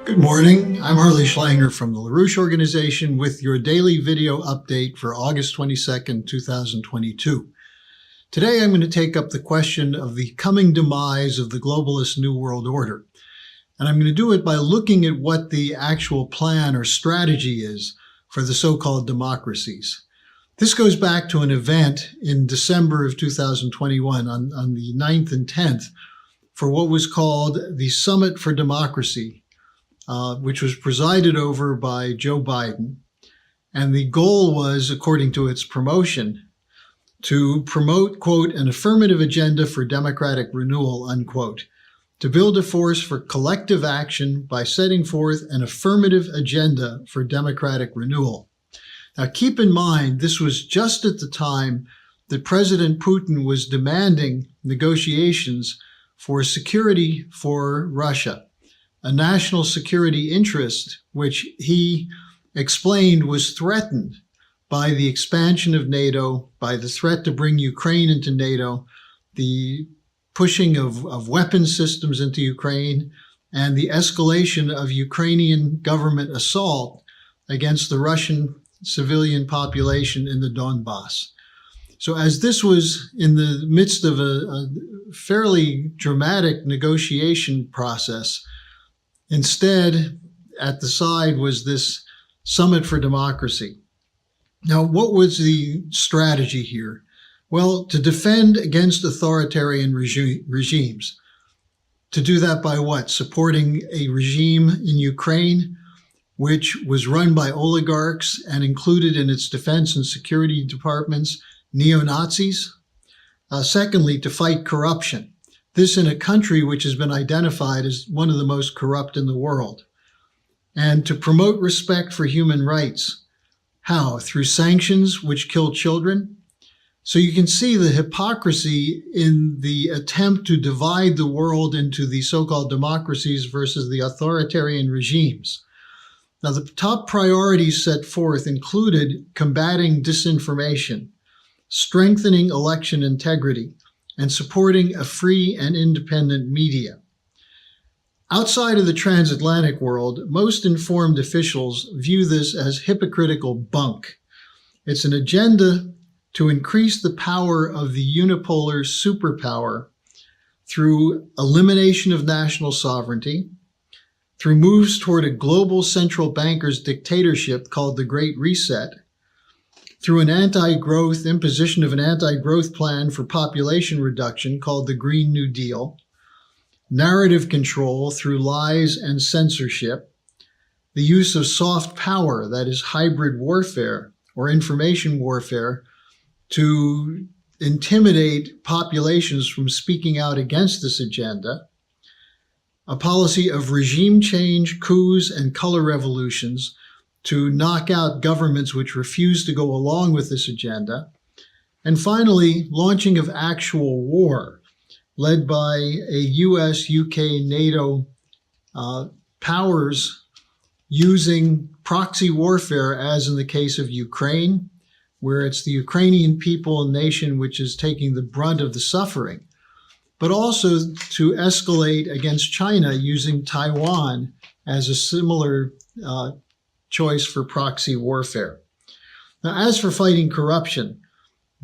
Good morning. I'm Harley Schlanger from the LaRouche organization with your daily video update for August 22nd, 2022. Today I'm going to take up the question of the coming demise of the globalist New World Order. And I'm going to do it by looking at what the actual plan or strategy is for the so-called democracies. This goes back to an event in December of 2021 on the 9th and 10th for what was called the Summit for Democracy, which was presided over by Joe Biden. And the goal was, according to its promotion, to promote, quote, an affirmative agenda for democratic renewal, unquote, to build a force for collective action by setting forth an affirmative agenda for democratic renewal. Now, keep in mind, this was just at the time that President Putin was demanding negotiations for security for Russia, a national security interest which he explained was threatened by the expansion of NATO, by the threat to bring Ukraine into NATO, the pushing of weapons systems into Ukraine, and the escalation of Ukrainian government assault against the Russian civilian population in the Donbass. So as this was in the midst of a fairly dramatic negotiation process, instead, at the side was this Summit for Democracy. Now, what was the strategy here? Well, to defend against authoritarian regimes. To do that by what? Supporting a regime in Ukraine, which was run by oligarchs and included in its defense and security departments neo-Nazis. Secondly, to fight corruption. This in a country which has been identified as one of the most corrupt in the world. And to promote respect for human rights. How? Through sanctions which kill children. So you can see the hypocrisy in the attempt to divide the world into the so-called democracies versus the authoritarian regimes. Now, the top priorities set forth included combating disinformation, strengthening election integrity, and supporting a free and independent media. Outside of the transatlantic world, most informed officials view this as hypocritical bunk. It's an agenda to increase the power of the unipolar superpower through elimination of national sovereignty, through moves toward a global central banker's dictatorship called the Great Reset, through an imposition of an anti-growth plan for population reduction called the Green New Deal, narrative control through lies and censorship, the use of soft power, that is hybrid warfare or information warfare, to intimidate populations from speaking out against this agenda, a policy of regime change, coups, and color revolutions to knock out governments which refuse to go along with this agenda. And finally, launching of actual war, led by a US, UK, NATO powers using proxy warfare, as in the case of Ukraine, where it's the Ukrainian people and nation which is taking the brunt of the suffering, but also to escalate against China using Taiwan as a similar choice for proxy warfare. Now, as for fighting corruption,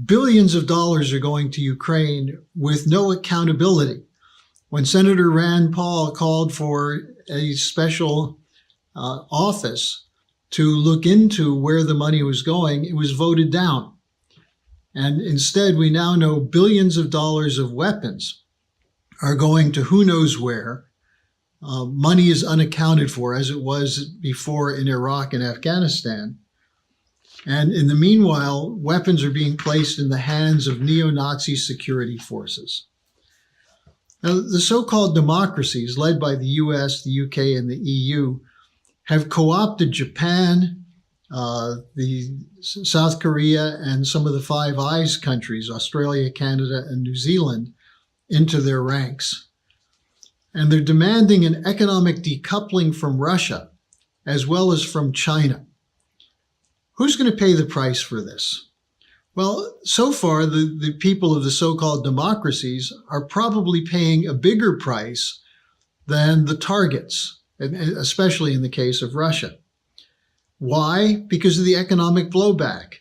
billions of dollars are going to Ukraine with no accountability. When Senator Rand Paul called for a special office to look into where the money was going, it was voted down. And instead, we now know billions of dollars of weapons are going to who knows where. Money is unaccounted for, as it was before in Iraq and Afghanistan. And in the meanwhile, weapons are being placed in the hands of neo-Nazi security forces. Now, the so-called democracies led by the US, the UK, and the EU have co-opted Japan, the South Korea, and some of the Five Eyes countries, Australia, Canada, and New Zealand, into their ranks. And they're demanding an economic decoupling from Russia, as well as from China. Who's going to pay the price for this? Well, so far, the people of the so-called democracies are probably paying a bigger price than the targets, especially in the case of Russia. Why? Because of the economic blowback,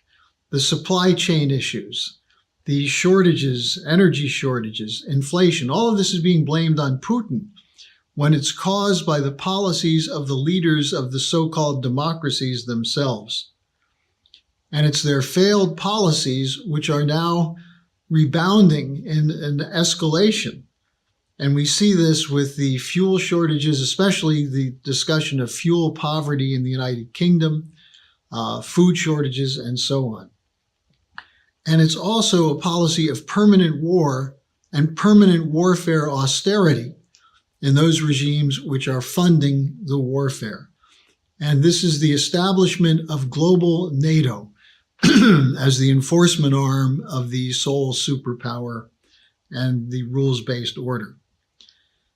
the supply chain issues, the shortages, energy shortages, inflation. All of this is being blamed on Putin when it's caused by the policies of the leaders of the so-called democracies themselves. And it's their failed policies which are now rebounding in escalation. And we see this with the fuel shortages, especially the discussion of fuel poverty in the United Kingdom, food shortages, and so on. And it's also a policy of permanent war and permanent warfare austerity in those regimes which are funding the warfare. And this is the establishment of global NATO as the enforcement arm of the sole superpower and the rules-based order.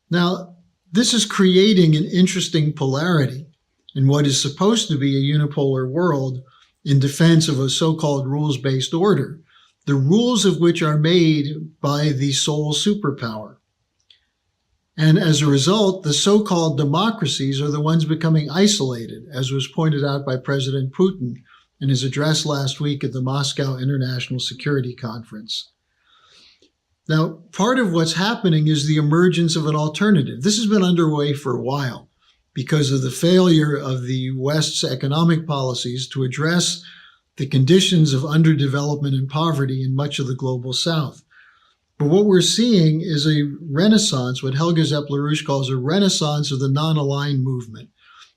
Now, this is creating an interesting polarity in what is supposed to be a unipolar world in defense of a so-called rules-based order, the rules of which are made by the sole superpower. And as a result, the so-called democracies are the ones becoming isolated, as was pointed out by President Putin in his address last week at the Moscow International Security Conference. Now, part of what's happening is the emergence of an alternative. This has been underway for a while because of the failure of the West's economic policies to address the conditions of underdevelopment and poverty in much of the global South. But what we're seeing is a renaissance, what Helga LaRouche calls a renaissance of the non-aligned movement.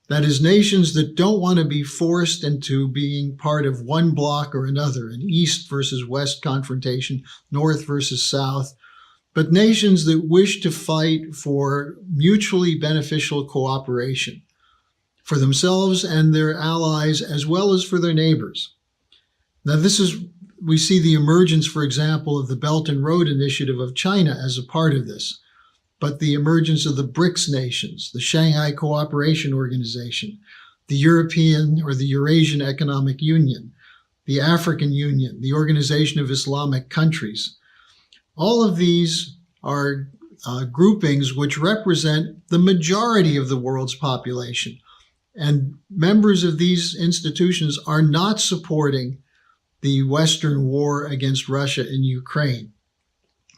That is, nations that don't want to be forced into being part of one bloc or another, an East versus West confrontation, North versus South, but nations that wish to fight for mutually beneficial cooperation for themselves and their allies, as well as for their neighbors. Now, we see the emergence, for example, of the Belt and Road Initiative of China as a part of this, but the emergence of the BRICS nations, the Shanghai Cooperation Organization, the European or the Eurasian Economic Union, the African Union, the Organization of Islamic Countries. All of these are groupings which represent the majority of the world's population. And members of these institutions are not supporting the Western war against Russia in Ukraine.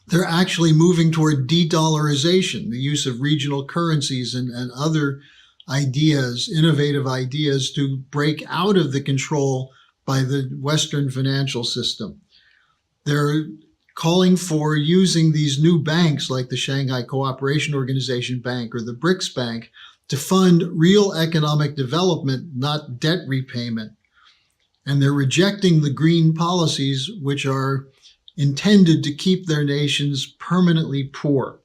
They're actually moving toward de-dollarization, the use of regional currencies and other ideas, innovative ideas to break out of the control by the Western financial system. They're calling for using these new banks like the Shanghai Cooperation Organization Bank or the BRICS Bank to fund real economic development, not debt repayment. And they're rejecting the green policies which are intended to keep their nations permanently poor.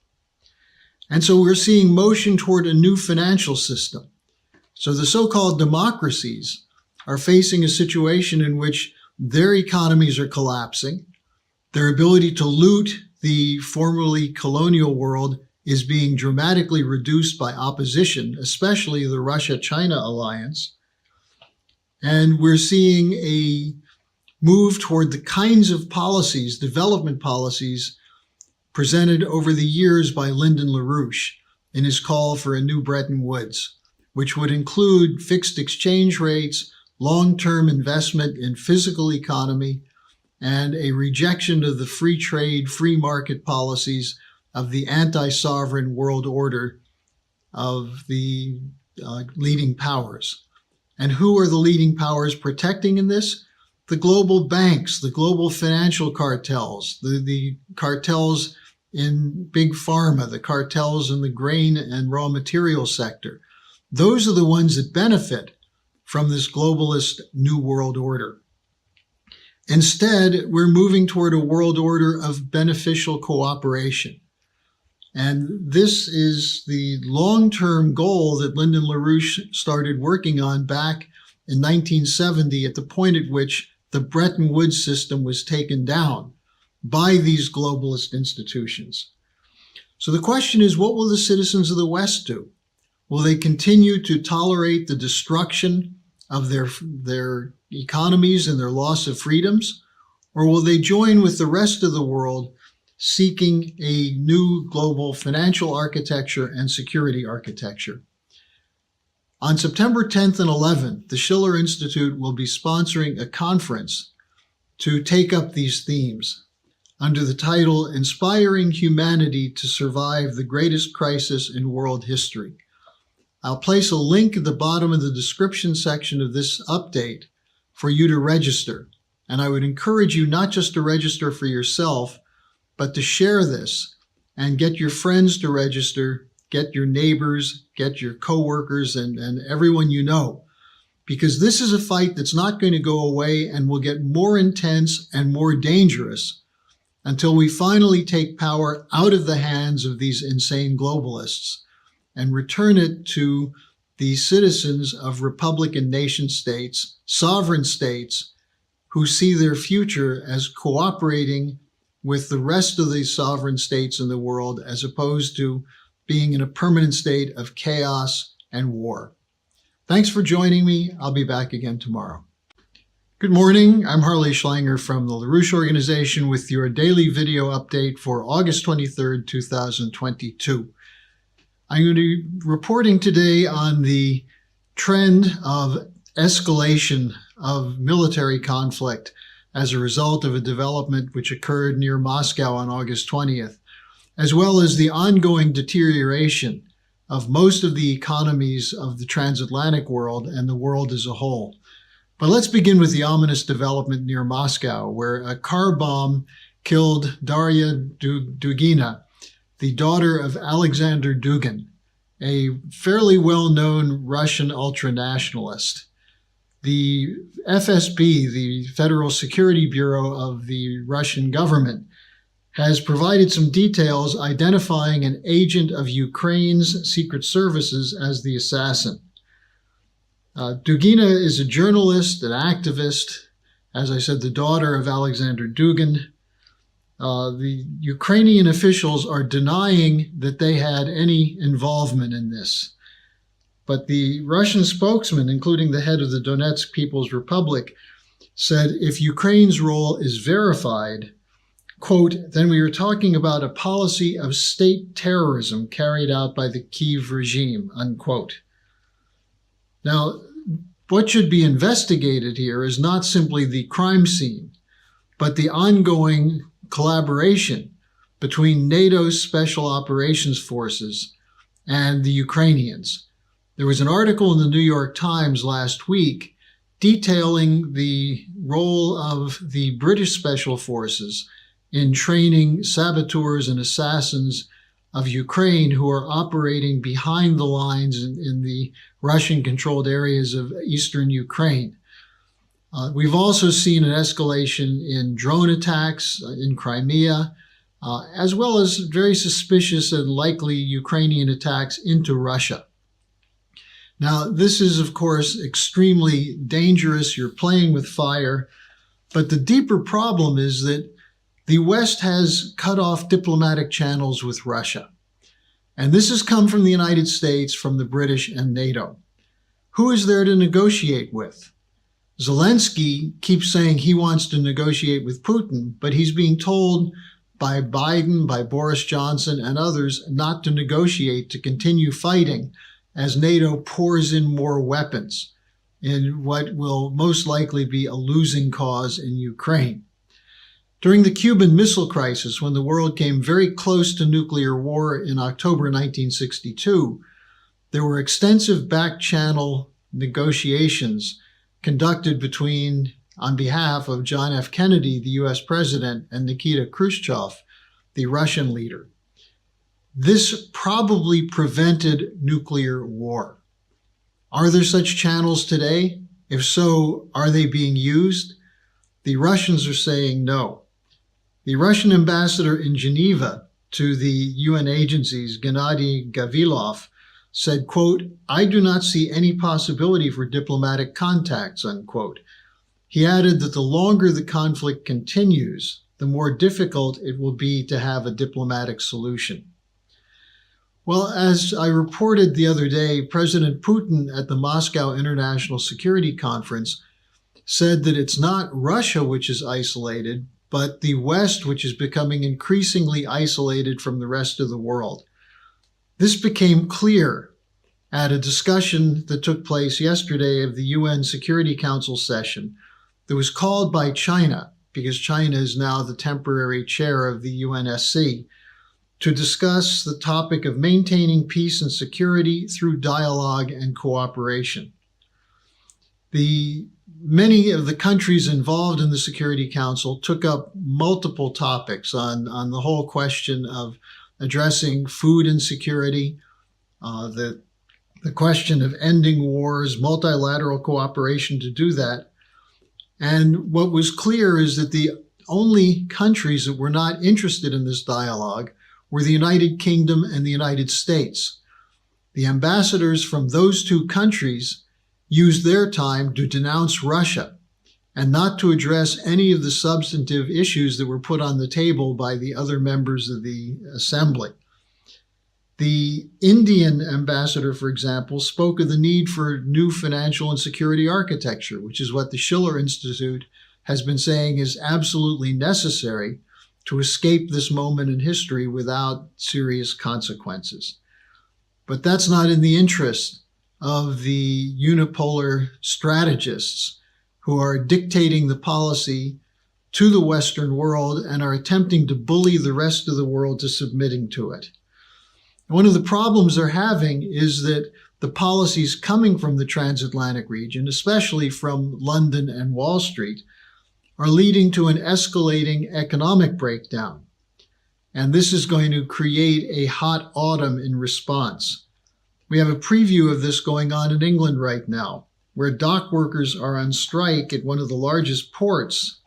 And so we're seeing motion toward a new financial system. So the so-called democracies are facing a situation in which their economies are collapsing. Their ability to loot the formerly colonial world is being dramatically reduced by opposition, especially the Russia-China alliance. And we're seeing a move toward the kinds of policies, development policies, presented over the years by Lyndon LaRouche in his call for a new Bretton Woods, which would include fixed exchange rates, long-term investment in physical economy, and a rejection of the free trade, free market policies of the anti-sovereign world order of the leading powers. And who are the leading powers protecting in this? The global banks, the global financial cartels, the cartels in big pharma, the cartels in the grain and raw material sector. Those are the ones that benefit from this globalist new world order. Instead, we're moving toward a world order of beneficial cooperation. And this is the long-term goal that Lyndon LaRouche started working on back in 1970 at the point at which the Bretton Woods system was taken down by these globalist institutions. So the question is, what will the citizens of the West do? Will they continue to tolerate the destruction of their economies and their loss of freedoms? Or will they join with the rest of the world seeking a new global financial architecture and security architecture? On September 10th and 11th, the Schiller Institute will be sponsoring a conference to take up these themes under the title Inspiring Humanity to Survive the Greatest Crisis in World History. I'll place a link at the bottom of the description section of this update for you to register. And I would encourage you not just to register for yourself, but to share this and get your friends to register, get your neighbors, get your coworkers, and everyone you know. Because this is a fight that's not going to go away and will get more intense and more dangerous until we finally take power out of the hands of these insane globalists and return it to the citizens of Republican nation states, sovereign states, who see their future as cooperating with the rest of the sovereign states in the world, as opposed to being in a permanent state of chaos and war. Thanks for joining me. I'll be back again tomorrow. Good morning. I'm Harley Schlanger from the LaRouche organization with your daily video update for August 23rd, 2022. I'm going to be reporting today on the trend of escalation of military conflict as a result of a development which occurred near Moscow on August 20th, as well as the ongoing deterioration of most of the economies of the transatlantic world and the world as a whole. But let's begin with the ominous development near Moscow, where a car bomb killed Daria Dugina, the daughter of Alexander Dugin, a fairly well-known Russian ultranationalist. The FSB, the Federal Security Bureau of the Russian government, has provided some details identifying an agent of Ukraine's secret services as the assassin. Dugina is a journalist, an activist, as I said, the daughter of Alexander Dugin. The Ukrainian officials are denying that they had any involvement in this. But the Russian spokesman, including the head of the Donetsk People's Republic, said if Ukraine's role is verified, quote, then we are talking about a policy of state terrorism carried out by the Kyiv regime, unquote. Now, what should be investigated here is not simply the crime scene, but the ongoing collaboration between NATO's Special Operations Forces and the Ukrainians. There was an article in the New York Times last week detailing the role of the British Special Forces in training saboteurs and assassins of Ukraine who are operating behind the lines in the Russian-controlled areas of eastern Ukraine. We've also seen an escalation in drone attacks in Crimea, as well as very suspicious and likely Ukrainian attacks into Russia. Now, this is, of course, extremely dangerous. You're playing with fire. But the deeper problem is that the West has cut off diplomatic channels with Russia. And this has come from the United States, from the British and NATO. Who is there to negotiate with? Zelensky keeps saying he wants to negotiate with Putin, but he's being told by Biden, by Boris Johnson, and others not to negotiate, to continue fighting as NATO pours in more weapons in what will most likely be a losing cause in Ukraine. During the Cuban Missile Crisis, when the world came very close to nuclear war in October 1962, there were extensive back-channel negotiations conducted on behalf of John F. Kennedy, the U.S. president, and Nikita Khrushchev, the Russian leader. This probably prevented nuclear war. Are there such channels today? If so, are they being used? The Russians are saying no. The Russian ambassador in Geneva to the UN agencies, Gennady Gavilov, said, quote, I do not see any possibility for diplomatic contacts, unquote. He added that the longer the conflict continues, the more difficult it will be to have a diplomatic solution. Well, as I reported the other day, President Putin at the Moscow International Security Conference said that it's not Russia which is isolated, but the West which is becoming increasingly isolated from the rest of the world. This became clear at a discussion that took place yesterday of the UN Security Council session that was called by China, because China is now the temporary chair of the UNSC, to discuss the topic of maintaining peace and security through dialogue and cooperation. Many of the countries involved in the Security Council took up multiple topics on the whole question of addressing food insecurity, the question of ending wars, multilateral cooperation to do that. And what was clear is that the only countries that were not interested in this dialogue were the United Kingdom and the United States. The ambassadors from those two countries used their time to denounce Russia and not to address any of the substantive issues that were put on the table by the other members of the assembly. The Indian ambassador, for example, spoke of the need for new financial and security architecture, which is what the Schiller Institute has been saying is absolutely necessary to escape this moment in history without serious consequences. But that's not in the interest of the unipolar strategists who are dictating the policy to the Western world and are attempting to bully the rest of the world to submitting to it. One of the problems they're having is that the policies coming from the transatlantic region, especially from London and Wall Street, are leading to an escalating economic breakdown. And this is going to create a hot autumn in response. We have a preview of this going on in England right now, where dock workers are on strike at one of the largest ports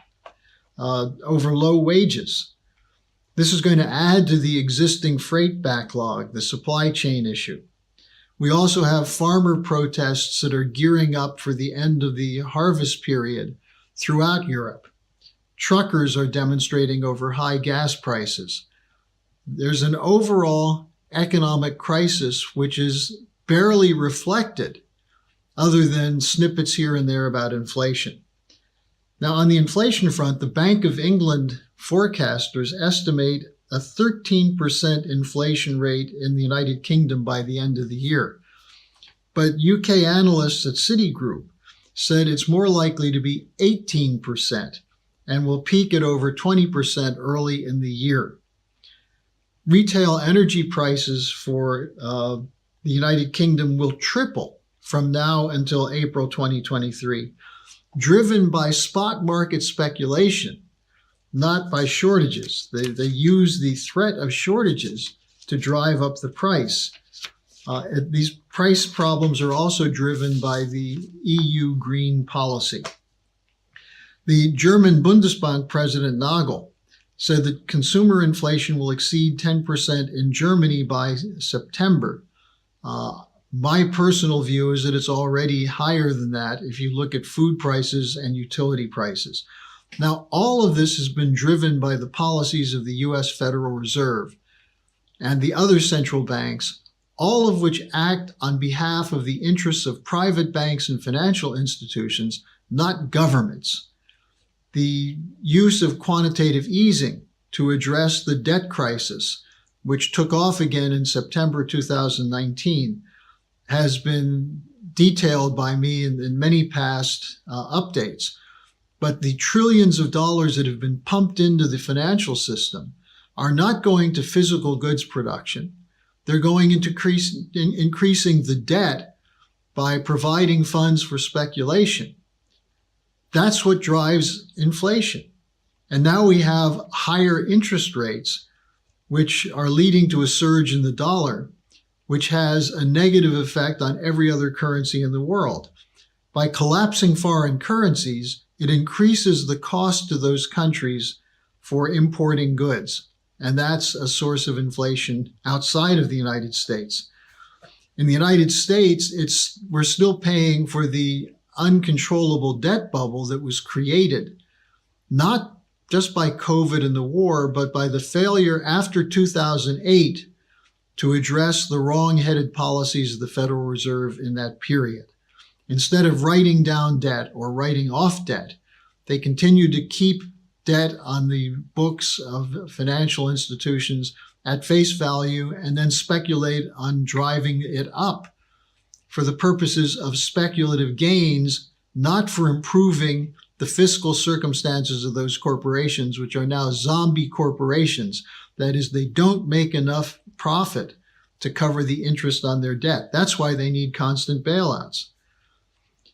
over low wages. This is going to add to the existing freight backlog, the supply chain issue. We also have farmer protests that are gearing up for the end of the harvest period throughout Europe. Truckers are demonstrating over high gas prices. There's an overall economic crisis which is barely reflected other than snippets here and there about inflation. Now, on the inflation front, the Bank of England forecasters estimate a 13% inflation rate in the United Kingdom by the end of the year. But UK analysts at Citigroup said it's more likely to be 18% and will peak at over 20% early in the year. Retail energy prices for the United Kingdom will triple from now until April 2023, driven by spot market speculation, not by shortages. They use the threat of shortages to drive up the price. These price problems are also driven by the EU green policy. The German Bundesbank president Nagel said that consumer inflation will exceed 10% in Germany by September. My personal view is that it's already higher than that if you look at food prices and utility prices. Now, all of this has been driven by the policies of the U.S. Federal Reserve and the other central banks, all of which act on behalf of the interests of private banks and financial institutions, not governments. The use of quantitative easing to address the debt crisis, which took off again in September 2019, has been detailed by me in many past updates. But the trillions of dollars that have been pumped into the financial system are not going to physical goods production. They're going into increasing the debt by providing funds for speculation. That's what drives inflation. And now we have higher interest rates, which are leading to a surge in the dollar, which has a negative effect on every other currency in the world. By collapsing foreign currencies, it increases the cost to those countries for importing goods. And that's a source of inflation outside of the United States. In the United States, we're still paying for the uncontrollable debt bubble that was created, not just by COVID and the war, but by the failure after 2008 to address the wrong-headed policies of the Federal Reserve in that period. Instead of writing down debt or writing off debt, they continued to keep debt on the books of financial institutions at face value and then speculate on driving it up. for the purposes of speculative gains, not for improving the fiscal circumstances of those corporations, which are now zombie corporations. That is, they don't make enough profit to cover the interest on their debt. That's why they need constant bailouts.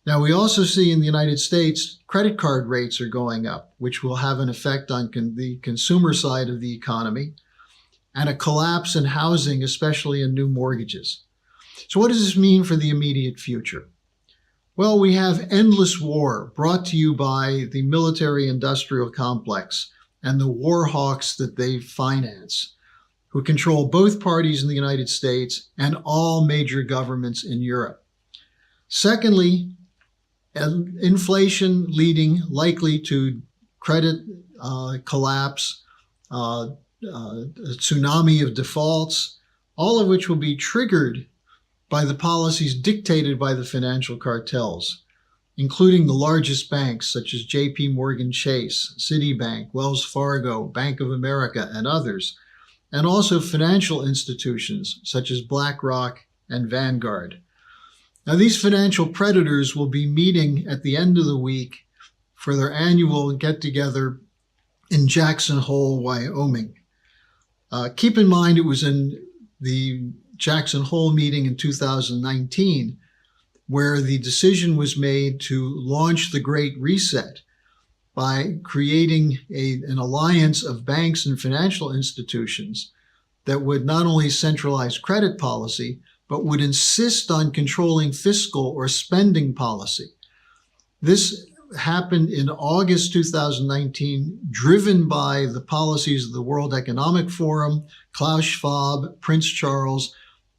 Now, we also see in the United States, credit card rates are going up, which will have an effect on the consumer side of the economy, and a collapse in housing, especially in new mortgages. So what does this mean for the immediate future? Well, we have endless war brought to you by the military-industrial complex and the war hawks that they finance, who control both parties in the United States and all major governments in Europe. Secondly, inflation leading likely to credit collapse, a tsunami of defaults, all of which will be triggered by the policies dictated by the financial cartels, including the largest banks such as JP Morgan Chase, Citibank, Wells Fargo, Bank of America, and others, and also financial institutions such as BlackRock and Vanguard. Now, these financial predators will be meeting at the end of the week for their annual get-together in Jackson Hole, Wyoming. Keep in mind, it was in the Jackson Hole meeting in 2019 where the decision was made to launch the Great Reset by creating an alliance of banks and financial institutions that would not only centralize credit policy, but would insist on controlling fiscal or spending policy. This happened in August 2019, driven by the policies of the World Economic Forum, Klaus Schwab, Prince Charles,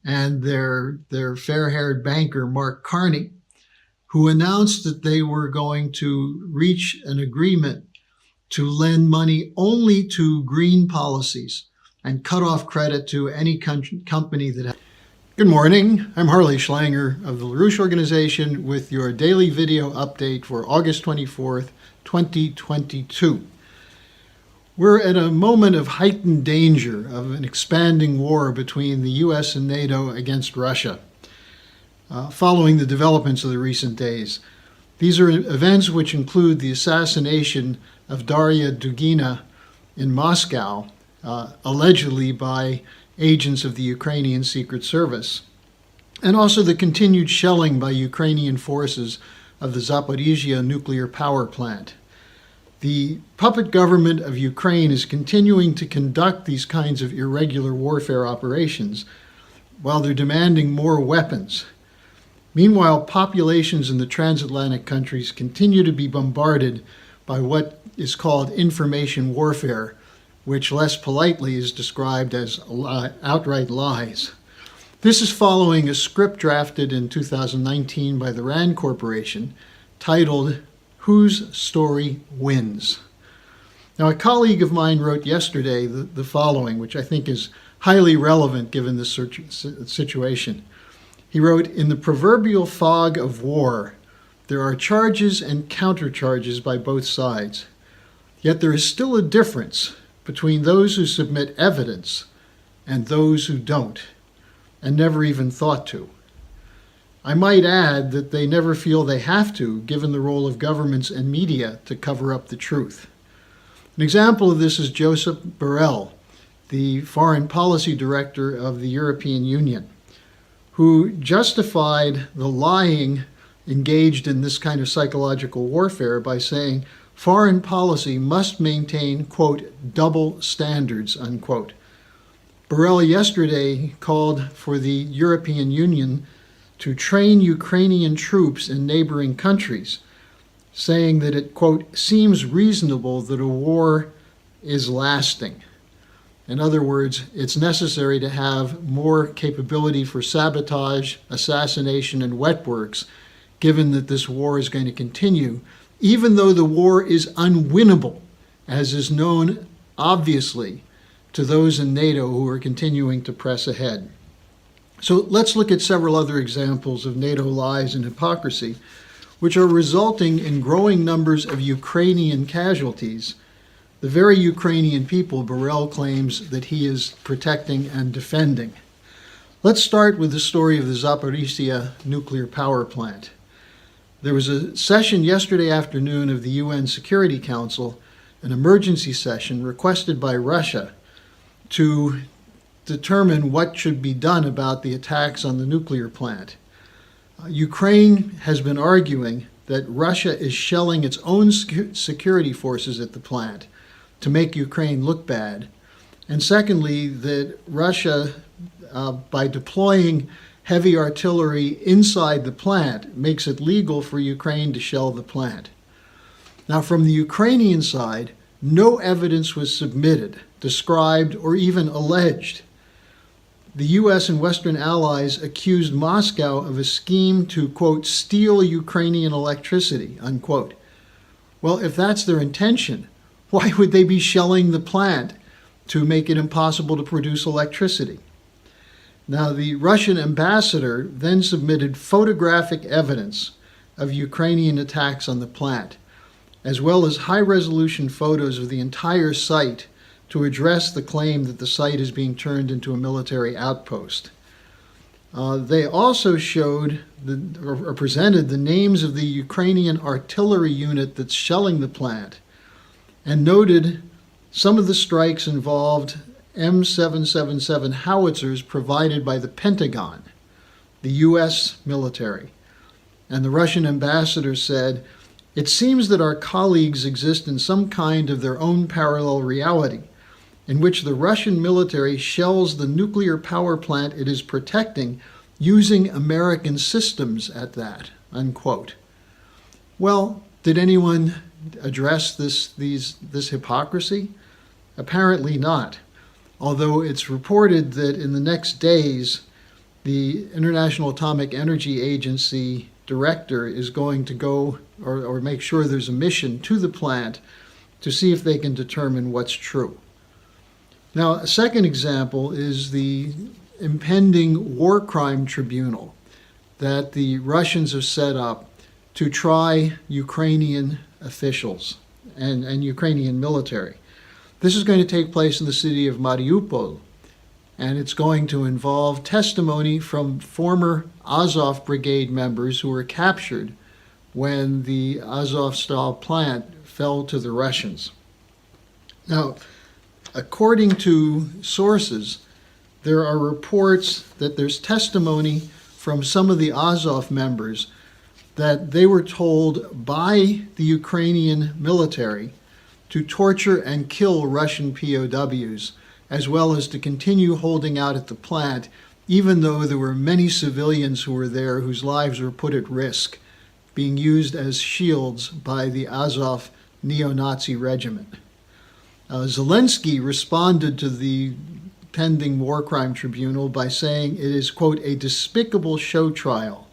and their fair-haired banker, Mark Carney, who announced that they were going to reach an agreement to lend money only to green policies and cut off credit to any company that had. Good morning, I'm Harley Schlanger of the LaRouche organization with your daily video update for August 24th, 2022. We're at a moment of heightened danger of an expanding war between the US and NATO against Russia, following the developments of the recent days. These are events which include the assassination of Daria Dugina in Moscow, allegedly by agents of the Ukrainian Secret Service, and also the continued shelling by Ukrainian forces of the Zaparizia nuclear power plant. The puppet government of Ukraine is continuing to conduct these kinds of irregular warfare operations while they're demanding more weapons. Meanwhile, populations in the transatlantic countries continue to be bombarded by what is called information warfare, which less politely is described as outright lies. This is following a script drafted in 2019 by the RAND Corporation titled, "Whose Story Wins?" Now, a colleague of mine wrote yesterday the following, which I think is highly relevant given this situation. He wrote, "In the proverbial fog of war, there are charges and countercharges by both sides. Yet there is still a difference between those who submit evidence and those who don't, and never even thought to. I might add that they never feel they have to, given the role of governments and media to cover up the truth." An example of this is Joseph Borrell, the foreign policy director of the European Union, who justified the lying engaged in this kind of psychological warfare by saying foreign policy must maintain, quote, double standards, unquote. Borrell yesterday called for the European Union to train Ukrainian troops in neighboring countries, saying that it, quote, seems reasonable that a war is lasting. In other words, it's necessary to have more capability for sabotage, assassination, and wet works, given that this war is going to continue, even though the war is unwinnable, as is known, obviously, to those in NATO who are continuing to press ahead. So let's look at several other examples of NATO lies and hypocrisy, which are resulting in growing numbers of Ukrainian casualties, the very Ukrainian people Borrell claims that he is protecting and defending. Let's start with the story of the Zaparizia nuclear power plant. There was a session yesterday afternoon of the UN Security Council, an emergency session requested by Russia to determine what should be done about the attacks on the nuclear plant. Ukraine has been arguing that Russia is shelling its own security forces at the plant to make Ukraine look bad. And secondly, that Russia, by deploying heavy artillery inside the plant, makes it legal for Ukraine to shell the plant. Now, from the Ukrainian side, no evidence was submitted, described, or even alleged. The U.S. and Western allies accused Moscow of a scheme to, quote, steal Ukrainian electricity, unquote. Well, if that's their intention, why would they be shelling the plant to make it impossible to produce electricity? Now, the Russian ambassador then submitted photographic evidence of Ukrainian attacks on the plant, as well as high-resolution photos of the entire site to address the claim that the site is being turned into a military outpost. They also showed or presented the names of the Ukrainian artillery unit that's shelling the plant, and noted some of the strikes involved M777 howitzers provided by the Pentagon, the U.S. military. And the Russian ambassador said, "It seems that our colleagues exist in some kind of their own parallel reality, in which the Russian military shells the nuclear power plant it is protecting using American systems at that," unquote. Well, did anyone address this hypocrisy? Apparently not. Although it's reported that in the next days, the International Atomic Energy Agency director is going to go or make sure there's a mission to the plant to see if they can determine what's true. Now, a second example is the impending war crime tribunal that the Russians have set up to try Ukrainian officials and Ukrainian military. This is going to take place in the city of Mariupol, and it's going to involve testimony from former Azov Brigade members who were captured when the Azovstal plant fell to the Russians. Now, according to sources, there are reports that there's testimony from some of the Azov members that they were told by the Ukrainian military to torture and kill Russian POWs, as well as to continue holding out at the plant, even though there were many civilians who were there whose lives were put at risk, being used as shields by the Azov neo-Nazi regiment. Zelensky responded to the pending war crime tribunal by saying it is, quote, a despicable show trial,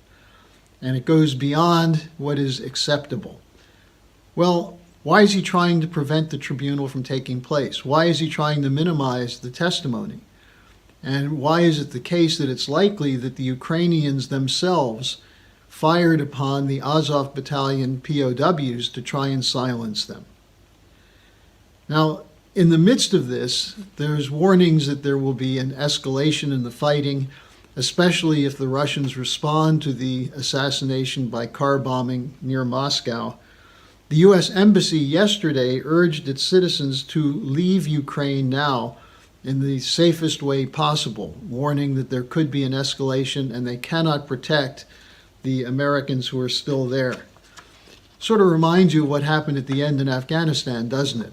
and it goes beyond what is acceptable. Well, why is he trying to prevent the tribunal from taking place? Why is he trying to minimize the testimony? And why is it the case that it's likely that the Ukrainians themselves fired upon the Azov battalion POWs to try and silence them? Now, in the midst of this, there's warnings that there will be an escalation in the fighting, especially if the Russians respond to the assassination by car bombing near Moscow. The U.S. Embassy yesterday urged its citizens to leave Ukraine now in the safest way possible, warning that there could be an escalation and they cannot protect the Americans who are still there. Sort of reminds you of what happened at the end in Afghanistan, doesn't it?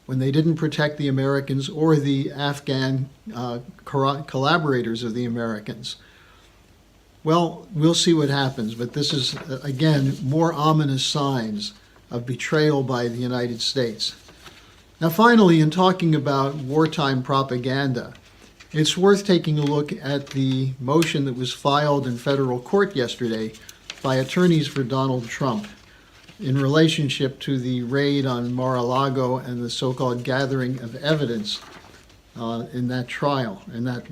When they didn't protect the Americans or the Afghan collaborators of the Americans. Well, we'll see what happens, but this is, again, more ominous signs of betrayal by the United States. Now, finally, in talking about wartime propaganda, it's worth taking a look at the motion that was filed in federal court yesterday by attorneys for Donald Trump in relationship to the raid on Mar-a-Lago and the so-called gathering of evidence in that trial, in that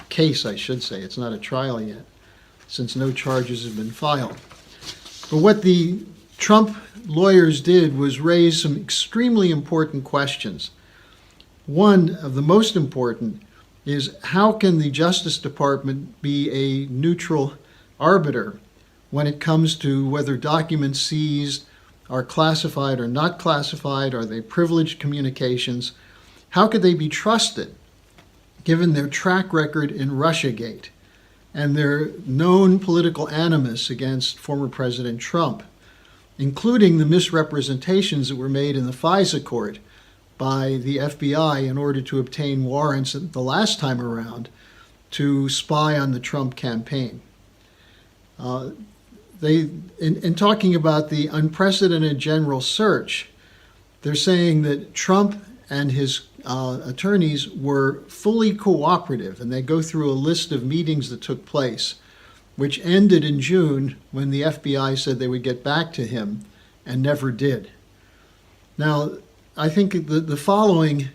case, I should say. It's not a trial yet, since no charges have been filed. But what the Trump lawyers did was raise some extremely important questions. One of the most important is how can the Justice Department be a neutral arbiter when it comes to whether documents seized are classified or not classified? Are they privileged communications? How could they be trusted given their track record in Russiagate and their known political animus against former President Trump, including the misrepresentations that were made in the FISA court by the FBI in order to obtain warrants the last time around to spy on the Trump campaign? In talking about the unprecedented general search, they're saying that Trump and his attorneys were fully cooperative, and they go through a list of meetings that took place, which ended in June when the FBI said they would get back to him and never did. Now, I think the following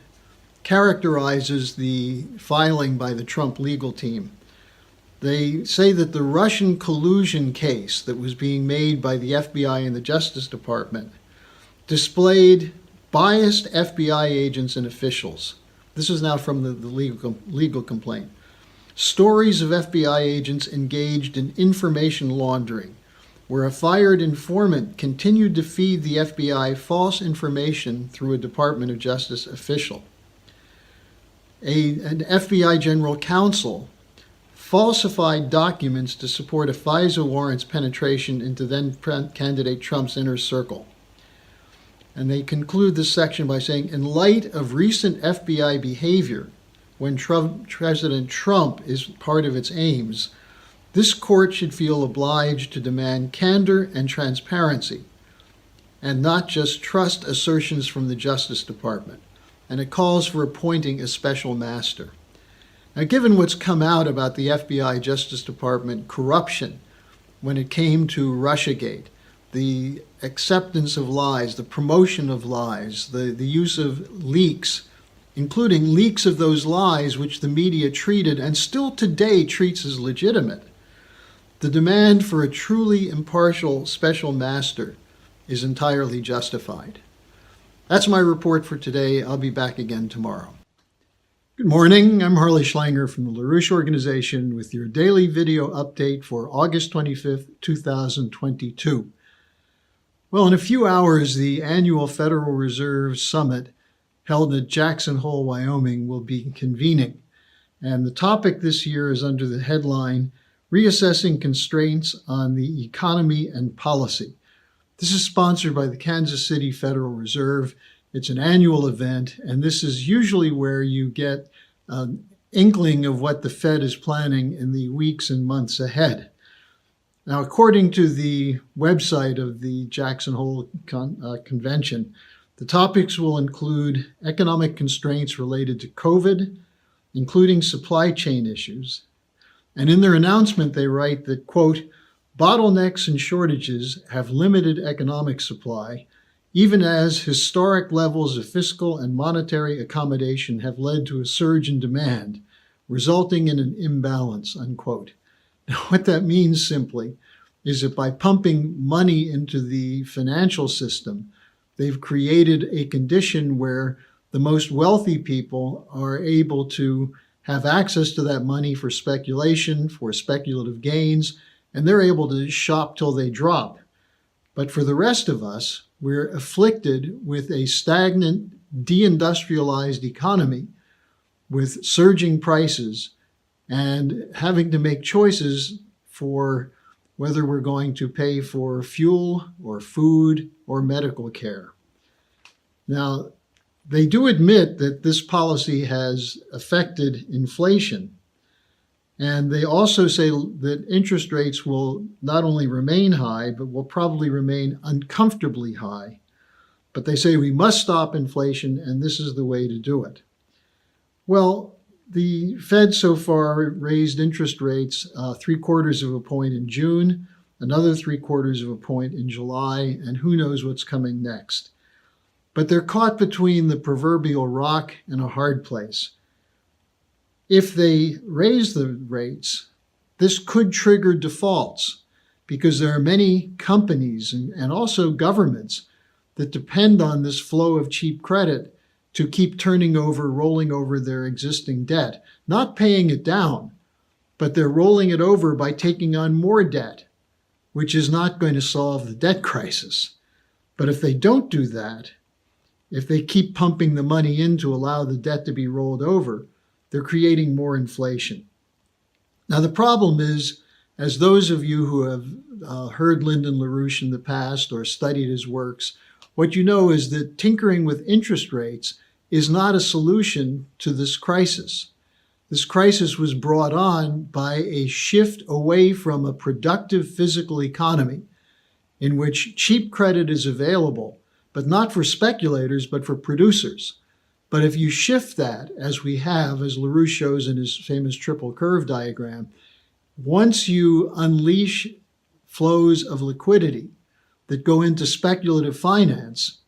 characterizes the filing by the Trump legal team. They say that the Russian collusion case that was being made by the FBI and the Justice Department displayed biased FBI agents and officials. This is now from the legal complaint. Stories of FBI agents engaged in information laundering, where a fired informant continued to feed the FBI false information through a Department of Justice official. An FBI general counsel falsified documents to support a FISA warrant's penetration into then-candidate Trump's inner circle. And they conclude this section by saying, in light of recent FBI behavior, when President Trump is part of its aims, this court should feel obliged to demand candor and transparency, and not just trust assertions from the Justice Department. And it calls for appointing a special master. Now, given what's come out about the FBI Justice Department corruption when it came to Russiagate, the acceptance of lies, the promotion of lies, the use of leaks, including leaks of those lies which the media treated and still today treats as legitimate, the demand for a truly impartial special master is entirely justified. That's my report for today. I'll be back again tomorrow. Good morning. I'm Harley Schlanger from the LaRouche organization with your daily video update for August 25th, 2022. Well, in a few hours, the annual Federal Reserve Summit held at Jackson Hole, Wyoming, will be convening. And the topic this year is under the headline, Reassessing Constraints on the Economy and Policy. This is sponsored by the Kansas City Federal Reserve. It's an annual event, and this is usually where you get an inkling of what the Fed is planning in the weeks and months ahead. Now, according to the website of the Jackson Hole Convention, the topics will include economic constraints related to COVID, including supply chain issues. And in their announcement, they write that, quote, bottlenecks and shortages have limited economic supply, even as historic levels of fiscal and monetary accommodation have led to a surge in demand, resulting in an imbalance, unquote. Now, what that means simply is that by pumping money into the financial system, they've created a condition where the most wealthy people are able to have access to that money for speculation, for speculative gains, and they're able to shop till they drop. But for the rest of us, we're afflicted with a stagnant, deindustrialized economy with surging prices and having to make choices for whether we're going to pay for fuel or food or medical care. Now, they do admit that this policy has affected inflation. And they also say that interest rates will not only remain high, but will probably remain uncomfortably high. But they say we must stop inflation, and this is the way to do it. Well, the Fed so far raised interest rates 0.75 of a point in June, another 0.75 of a point in July, and who knows what's coming next. But they're caught between the proverbial rock and a hard place. If they raise the rates, this could trigger defaults because there are many companies and also governments that depend on this flow of cheap credit to keep rolling over their existing debt, not paying it down, but they're rolling it over by taking on more debt, which is not going to solve the debt crisis. But if they don't do that, if they keep pumping the money in to allow the debt to be rolled over, they're creating more inflation. Now, the problem is, as those of you who have heard Lyndon LaRouche in the past or studied his works, what you know is that tinkering with interest rates is not a solution to this crisis. This crisis was brought on by a shift away from a productive physical economy in which cheap credit is available, but not for speculators, but for producers. But if you shift that, as we have, as LaRouche shows in his famous triple curve diagram, once you unleash flows of liquidity that go into speculative finance,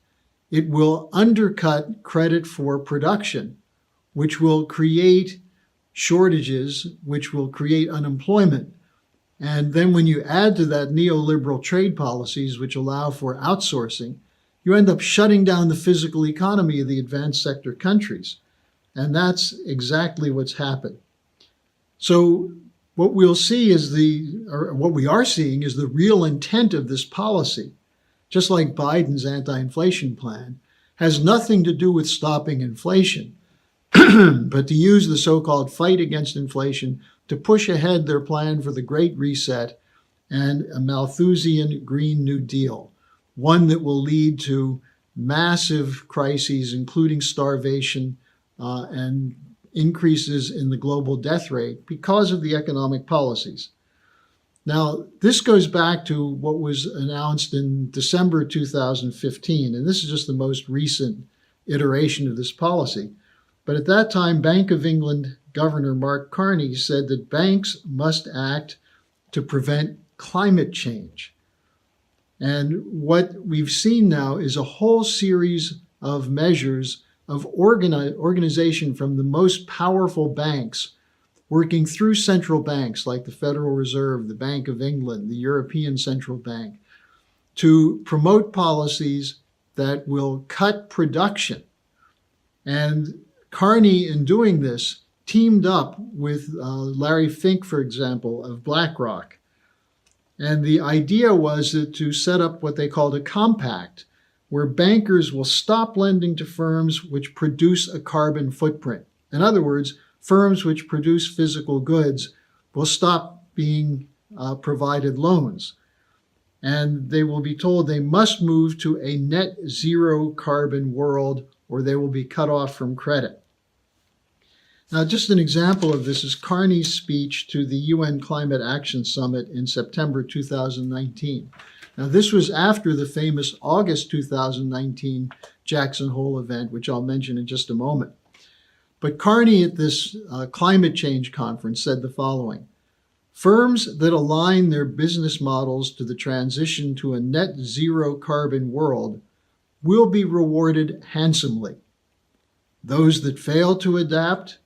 it will undercut credit for production, which will create shortages, which will create unemployment. And then when you add to that neoliberal trade policies, which allow for outsourcing, you end up shutting down the physical economy of the advanced sector countries. And that's exactly what's happened. So what we are seeing is the real intent of this policy, just like Biden's anti-inflation plan, has nothing to do with stopping inflation, but to use the so-called fight against inflation to push ahead their plan for the Great Reset and a Malthusian Green New Deal, one that will lead to massive crises, including starvation and increases in the global death rate because of the economic policies. Now, this goes back to what was announced in December 2015, and this is just the most recent iteration of this policy. But at that time, Bank of England Governor Mark Carney said that banks must act to prevent climate change. And what we've seen now is a whole series of measures of organization from the most powerful banks working through central banks like the Federal Reserve, the Bank of England, the European Central Bank, to promote policies that will cut production. And Carney, in doing this, teamed up with Larry Fink, for example, of BlackRock. And the idea was that to set up what they called a compact, where bankers will stop lending to firms which produce a carbon footprint. In other words, firms which produce physical goods will stop being provided loans. And they will be told they must move to a net zero carbon world or they will be cut off from credit. Now, just an example of this is Carney's speech to the UN Climate Action Summit in September 2019. Now, this was after the famous August 2019 Jackson Hole event, which I'll mention in just a moment. But Carney at this climate change conference said the following: firms that align their business models to the transition to a net zero carbon world will be rewarded handsomely. Those that fail to adapt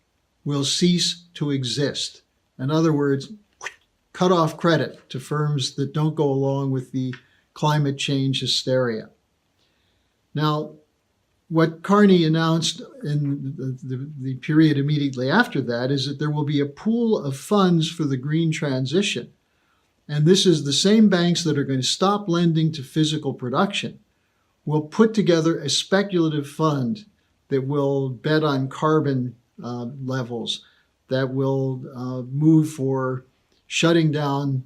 will cease to exist. In other words, cut off credit to firms that don't go along with the climate change hysteria. Now, what Carney announced in the period immediately after that is that there will be a pool of funds for the green transition. And this is the same banks that are going to stop lending to physical production will put together a speculative fund that will bet on carbon levels, that will move for shutting down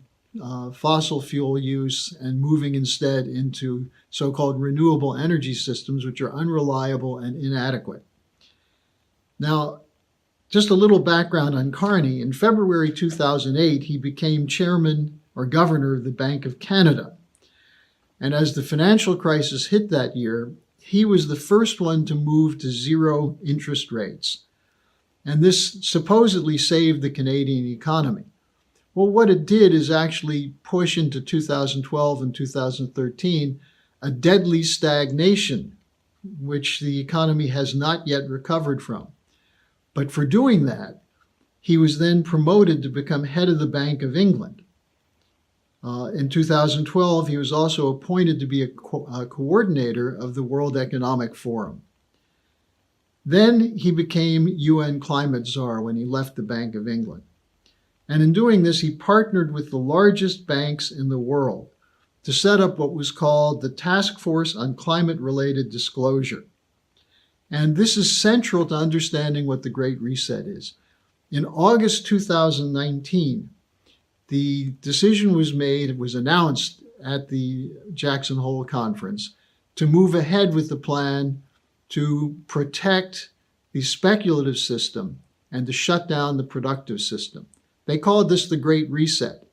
fossil fuel use and moving instead into so-called renewable energy systems, which are unreliable and inadequate. Now, just a little background on Carney. In February 2008, he became chairman or governor of the Bank of Canada. And as the financial crisis hit that year, he was the first one to move to zero interest rates. And this supposedly saved the Canadian economy. Well, what it did is actually push into 2012 and 2013 a deadly stagnation, which the economy has not yet recovered from. But for doing that, he was then promoted to become head of the Bank of England. In 2012, he was also appointed to be a coordinator of the World Economic Forum. Then he became UN climate czar when he left the Bank of England. And in doing this, he partnered with the largest banks in the world to set up what was called the Task Force on Climate-Related Disclosure. And this is central to understanding what the Great Reset is. In August 2019, the decision was made, it was announced at the Jackson Hole Conference, to move ahead with the plan to protect the speculative system and to shut down the productive system. They called this the Great Reset.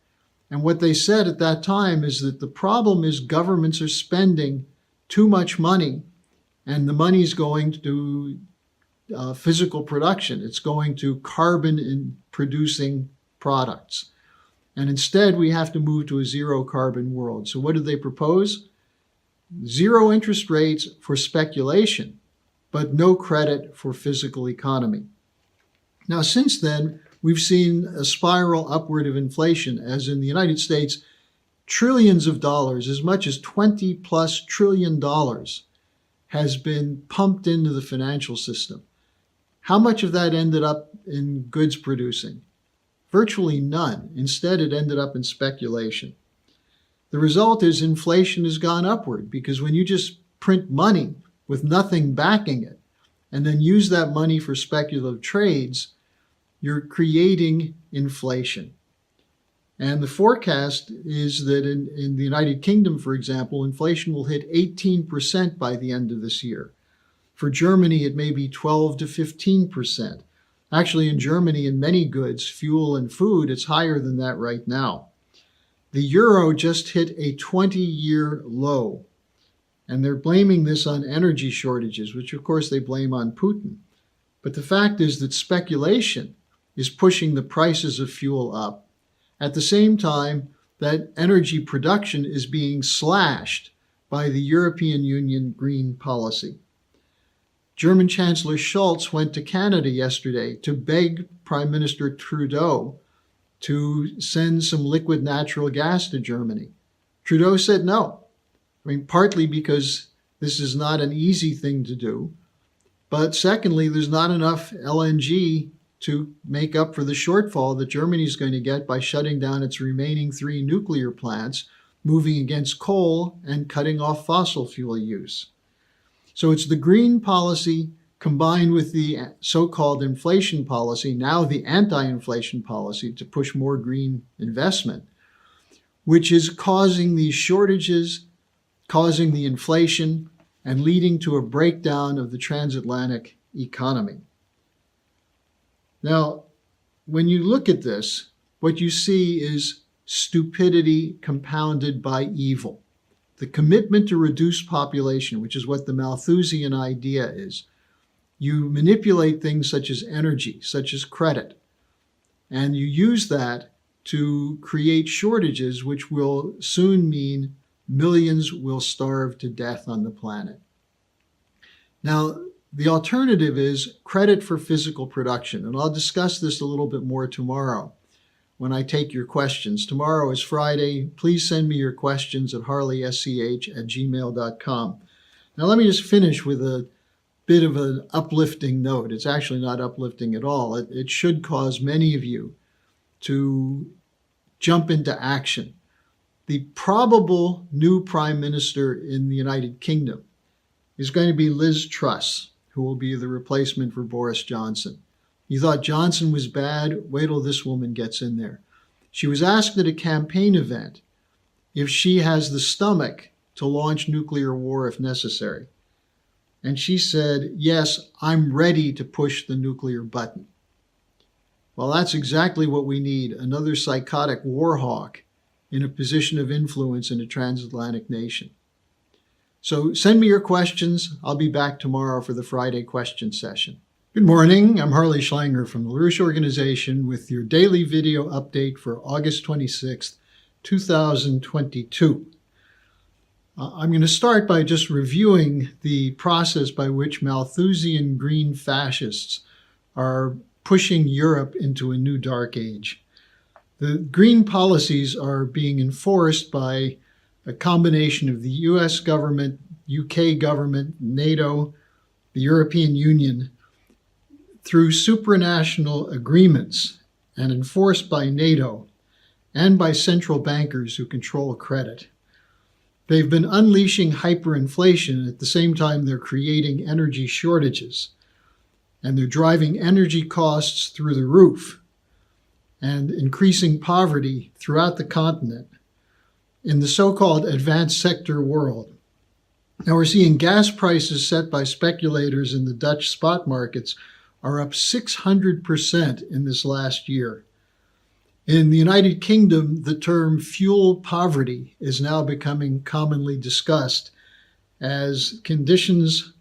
And what they said at that time is that the problem is governments are spending too much money, and the money is going to physical production. It's going to carbon in producing products. And instead, we have to move to a zero carbon world. So what did they propose? Zero interest rates for speculation, but no credit for physical economy. Now, since then, we've seen a spiral upward of inflation, as in the United States, trillions of dollars, as much as $20+ trillion has been pumped into the financial system. How much of that ended up in goods producing? Virtually none. Instead, it ended up in speculation. The result is inflation has gone upward, because when you just print money with nothing backing it and then use that money for speculative trades, you're creating inflation. And the forecast is that in the United Kingdom, for example, inflation will hit 18% by the end of this year. For Germany, it may be 12 to 15%. Actually, in Germany, in many goods, fuel and food, it's higher than that right now. The euro just hit a 20-year low, and they're blaming this on energy shortages, which of course they blame on Putin. But the fact is that speculation is pushing the prices of fuel up, at the same time that energy production is being slashed by the European Union green policy. German Chancellor Scholz went to Canada yesterday to beg Prime Minister Trudeau to send some liquid natural gas to Germany. Trudeau said no. I mean, partly because this is not an easy thing to do, but secondly, there's not enough LNG to make up for the shortfall that Germany is going to get by shutting down its remaining 3 nuclear plants, moving against coal, and cutting off fossil fuel use. So it's the green policy combined with the so-called inflation policy, now the anti-inflation policy to push more green investment, which is causing these shortages, causing the inflation, and leading to a breakdown of the transatlantic economy. Now, when you look at this, what you see is stupidity compounded by evil. The commitment to reduce population, which is what the Malthusian idea is. You manipulate things such as energy, such as credit, and you use that to create shortages, which will soon mean millions will starve to death on the planet. Now, the alternative is credit for physical production, and I'll discuss this a little bit more tomorrow when I take your questions. Tomorrow is Friday. Please send me your questions at harleysch@gmail.com. Now, let me just finish with a bit of an uplifting note. It's actually not uplifting at all. It should cause many of you to jump into action. The probable new prime minister in the United Kingdom is going to be Liz Truss, who will be the replacement for Boris Johnson. You thought Johnson was bad? Wait till this woman gets in there. She was asked at a campaign event if she has the stomach to launch nuclear war if necessary. And she said, yes, I'm ready to push the nuclear button. Well, that's exactly what we need, another psychotic war hawk in a position of influence in a transatlantic nation. So send me your questions. I'll be back tomorrow for the Friday question session. Good morning. I'm Harley Schlanger from the LaRouche organization with your daily video update for August 26th, 2022. I'm going to start by just reviewing the process by which Malthusian green fascists are pushing Europe into a new dark age. The green policies are being enforced by a combination of the US government, UK government, NATO, the European Union, through supranational agreements and enforced by NATO and by central bankers who control credit. They've been unleashing hyperinflation at the same time they're creating energy shortages, and they're driving energy costs through the roof and increasing poverty throughout the continent in the so-called advanced sector world. Now we're seeing gas prices set by speculators in the Dutch spot markets are up 600% in this last year. In the United Kingdom, the term fuel poverty is now becoming commonly discussed as conditions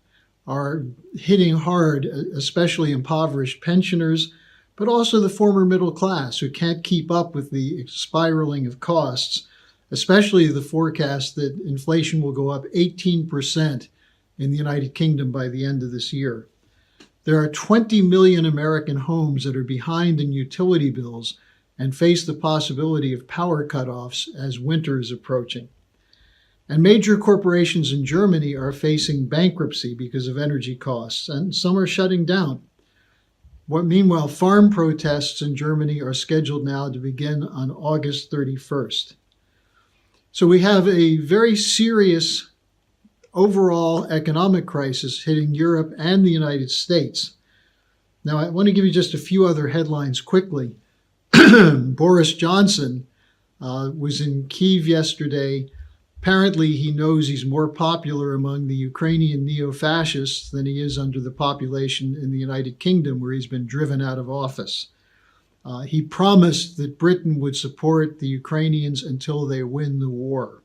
are hitting hard, especially impoverished pensioners, but also the former middle class who can't keep up with the spiraling of costs, especially the forecast that inflation will go up 18% in the United Kingdom by the end of this year. There are 20 million American homes that are behind in utility bills and face the possibility of power cutoffs as winter is approaching. And major corporations in Germany are facing bankruptcy because of energy costs, and some are shutting down. Meanwhile, farm protests in Germany are scheduled now to begin on August 31st. So we have a very serious overall economic crisis hitting Europe and the United States. Now, I want to give you just a few other headlines quickly. Boris Johnson was in Kyiv yesterday. Apparently, he knows he's more popular among the Ukrainian neo-fascists than he is under the population in the United Kingdom, where he's been driven out of office. He promised that Britain would support the Ukrainians until they win the war.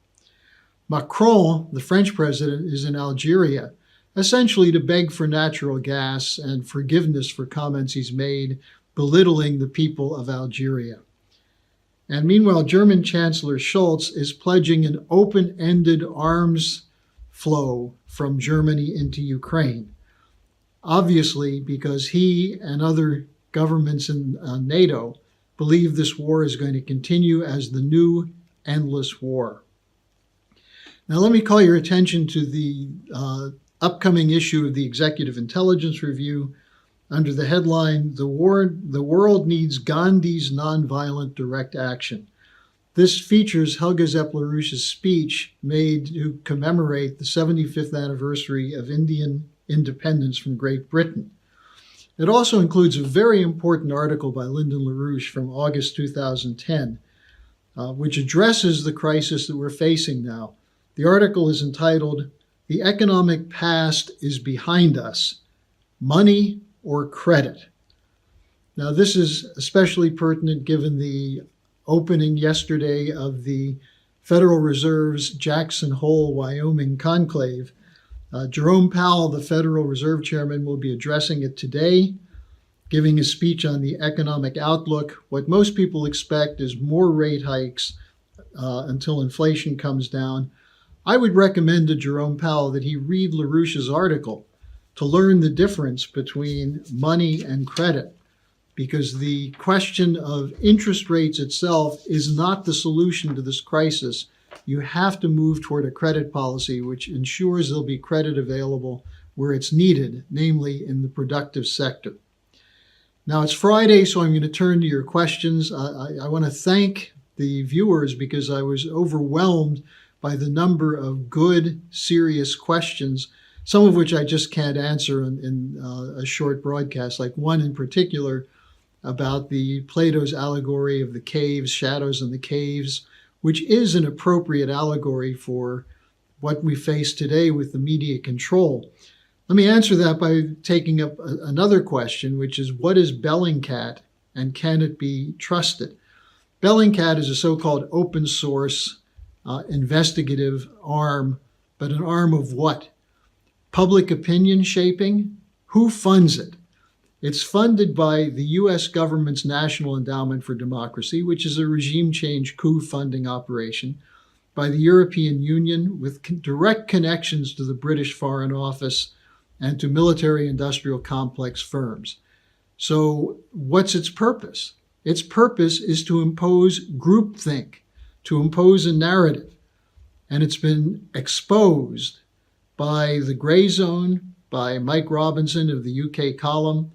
Macron, the French president, is in Algeria, essentially to beg for natural gas and forgiveness for comments he's made belittling the people of Algeria. And meanwhile, German Chancellor Scholz is pledging an open-ended arms flow from Germany into Ukraine, obviously because he and other governments in NATO believe this war is going to continue as the new endless war. Now, let me call your attention to the upcoming issue of the Executive Intelligence Review under the headline, The World Needs Gandhi's Nonviolent Direct Action. This features Helga LaRouche's speech made to commemorate the 75th anniversary of Indian independence from Great Britain. It also includes a very important article by Lyndon LaRouche from August 2010, which addresses the crisis that we're facing now. The article is entitled, The Economic Past is Behind Us, Money or Credit. Now, this is especially pertinent given the opening yesterday of the Federal Reserve's Jackson Hole, Wyoming conclave. Jerome Powell, the Federal Reserve Chairman, will be addressing it today, giving a speech on the economic outlook. What most people expect is more rate hikes until inflation comes down. I would recommend to Jerome Powell that he read LaRouche's article to learn the difference between money and credit, because the question of interest rates itself is not the solution to this crisis. You have to move toward a credit policy which ensures there'll be credit available where it's needed, namely in the productive sector. Now, it's Friday, so I'm going to turn to your questions. I want to thank the viewers because I was overwhelmed by the number of good, serious questions, some of which I just can't answer in a short broadcast, like one in particular about the Plato's allegory of the caves, shadows in the caves, which is an appropriate allegory for what we face today with the media control. Let me answer that by taking up another question, which is, what is Bellingcat and can it be trusted? Bellingcat is a so-called open source investigative arm, but an arm of what? Public opinion shaping? Who funds it? It's funded by the U.S. government's National Endowment for Democracy, which is a regime change coup funding operation, by the European Union with direct connections to the British Foreign Office and to military-industrial complex firms. So what's its purpose? Its purpose is to impose groupthink, to impose a narrative. And it's been exposed by the Grey Zone, by Mike Robinson of the UK column,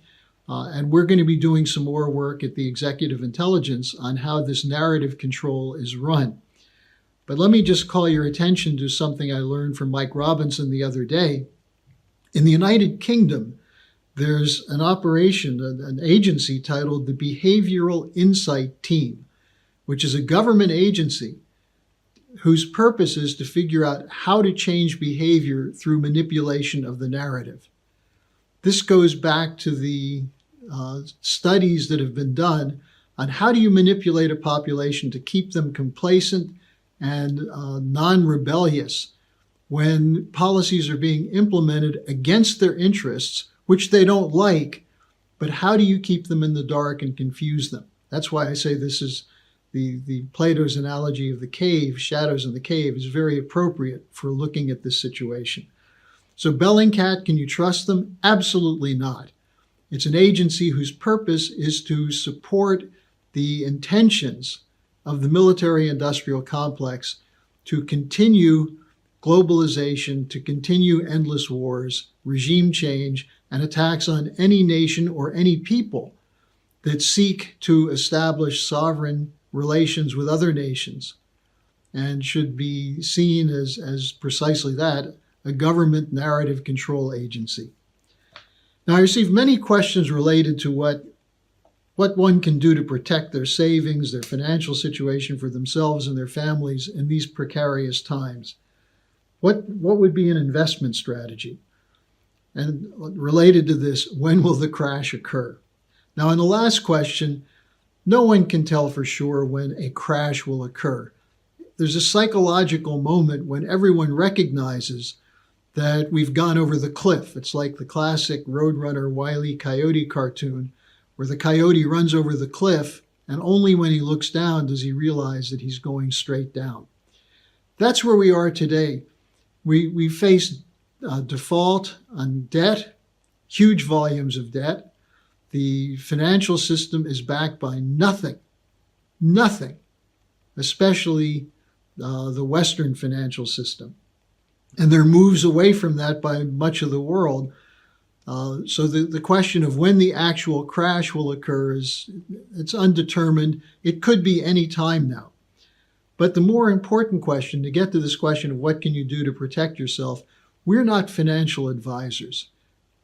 And we're going to be doing some more work at the Executive Intelligence on how this narrative control is run. But let me just call your attention to something I learned from Mike Robinson the other day. In the United Kingdom, there's an operation, an agency titled the Behavioral Insight Team, which is a government agency whose purpose is to figure out how to change behavior through manipulation of the narrative. This goes back to the studies that have been done on how do you manipulate a population to keep them complacent and non-rebellious when policies are being implemented against their interests, which they don't like, but how do you keep them in the dark and confuse them? That's why I say this is the Plato's analogy of the cave, shadows in the cave, is very appropriate for looking at this situation. So Bellingcat, can you trust them? Absolutely not. It's an agency whose purpose is to support the intentions of the military-industrial complex to continue globalization, to continue endless wars, regime change, and attacks on any nation or any people that seek to establish sovereign relations with other nations, and should be seen as precisely that, a government narrative control agency. Now, I received many questions related to what one can do to protect their savings, their financial situation for themselves and their families in these precarious times. What would be an investment strategy? And related to this, when will the crash occur? Now, in the last question, no one can tell for sure when a crash will occur. There's a psychological moment when everyone recognizes that we've gone over the cliff. It's like the classic Roadrunner Wile E. Coyote cartoon, where the coyote runs over the cliff, and only when he looks down does he realize that he's going straight down. That's where we are today. We face default on debt, huge volumes of debt. The financial system is backed by nothing, especially the Western financial system. And there are moves away from that by much of the world. So the question of when the actual crash will occur it's undetermined. It could be any time now. But the more important question, to get to this question of what can you do to protect yourself, we're not financial advisors.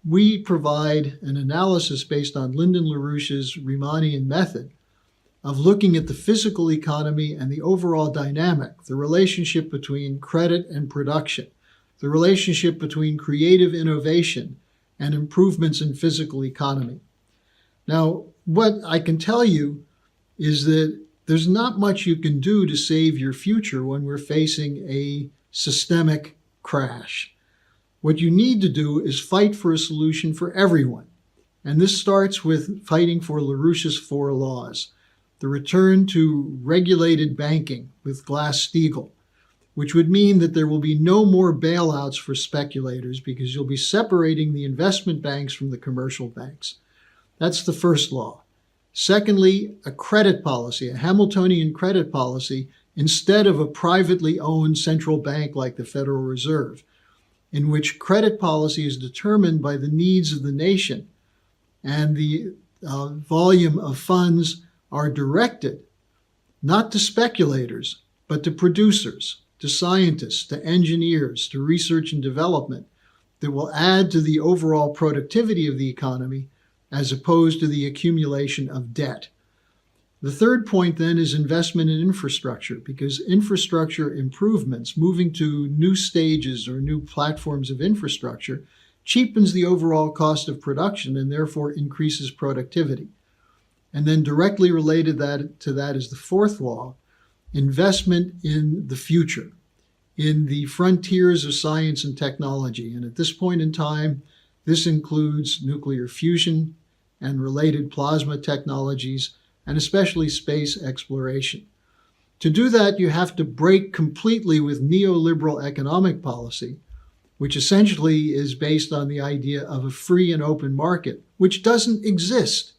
We provide an analysis based on Lyndon LaRouche's Riemannian method of looking at the physical economy and the overall dynamic, the relationship between credit and production, the relationship between creative innovation and improvements in physical economy. Now, what I can tell you is that there's not much you can do to save your future when we're facing a systemic crash. What you need to do is fight for a solution for everyone. And this starts with fighting for LaRouche's 4 laws, the return to regulated banking with Glass-Steagall, which would mean that there will be no more bailouts for speculators because you'll be separating the investment banks from the commercial banks. That's the first law. Secondly, a credit policy, a Hamiltonian credit policy, instead of a privately owned central bank like the Federal Reserve, in which credit policy is determined by the needs of the nation and the volume of funds are directed not to speculators, but to producers, to scientists, to engineers, to research and development that will add to the overall productivity of the economy as opposed to the accumulation of debt. The third point then is investment in infrastructure, because infrastructure improvements, moving to new stages or new platforms of infrastructure, cheapens the overall cost of production and therefore increases productivity. And then directly related to that is the fourth law, investment in the future, in the frontiers of science and technology. And at this point in time, this includes nuclear fusion and related plasma technologies, and especially space exploration. To do that, you have to break completely with neoliberal economic policy, which essentially is based on the idea of a free and open market, which doesn't exist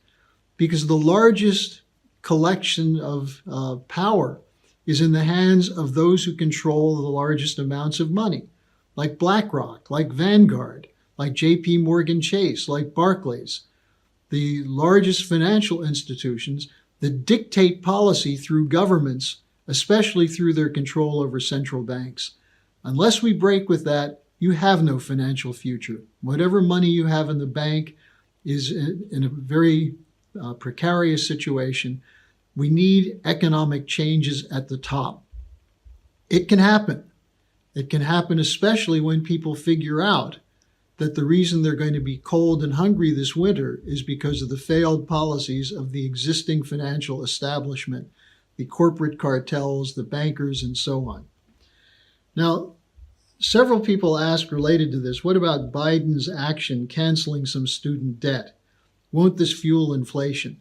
because the largest collection of power is in the hands of those who control the largest amounts of money, like BlackRock, like Vanguard, like JP Morgan Chase, like Barclays. the largest financial institutions that dictate policy through governments, especially through their control over central banks. Unless we break with that, you have no financial future. Whatever money you have in the bank is in a very precarious situation. We need economic changes at the top. It can happen. It can happen especially when people figure out that the reason they're going to be cold and hungry this winter is because of the failed policies of the existing financial establishment, the corporate cartels, the bankers, and so on. Now, several people ask related to this, what about Biden's action canceling some student debt? Won't this fuel inflation?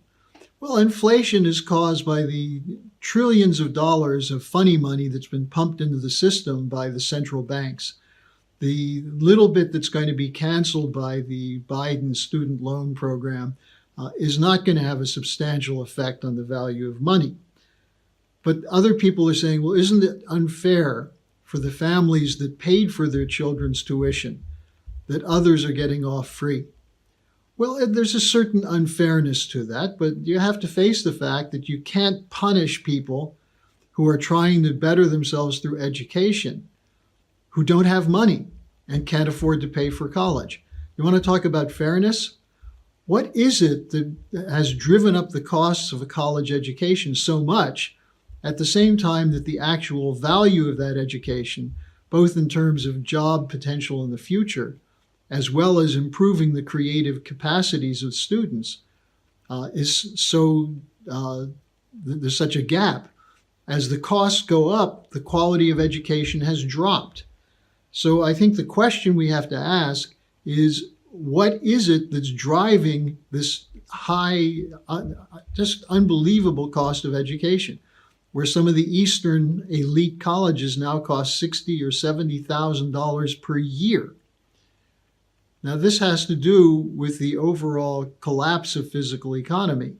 Well, inflation is caused by the trillions of dollars of funny money that's been pumped into the system by the central banks. The little bit that's going to be canceled by the Biden student loan program is not going to have a substantial effect on the value of money. But other people are saying, well, isn't it unfair for the families that paid for their children's tuition that others are getting off free? Well, there's a certain unfairness to that, but you have to face the fact that you can't punish people who are trying to better themselves through education, who don't have money and can't afford to pay for college. You want to talk about fairness? What is it that has driven up the costs of a college education so much at the same time that the actual value of that education, both in terms of job potential in the future, as well as improving the creative capacities of students, is so, there's such a gap. As the costs go up, the quality of education has dropped. So I think the question we have to ask is, what is it that's driving this high, just unbelievable cost of education, where some of the Eastern elite colleges now cost $60,000 or $70,000 per year? Now, this has to do with the overall collapse of physical economy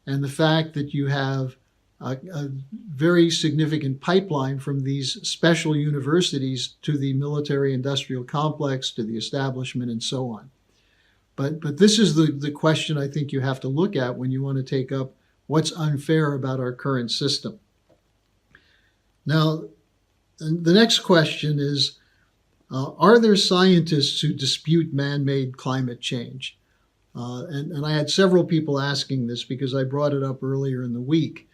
and the fact that you have a very significant pipeline from these special universities to the military-industrial complex, to the establishment, and so on. But this is the question I think you have to look at when you want to take up what's unfair about our current system. Now, the next question is, are there scientists who dispute man-made climate change? And I had several people asking this because I brought it up earlier in the week.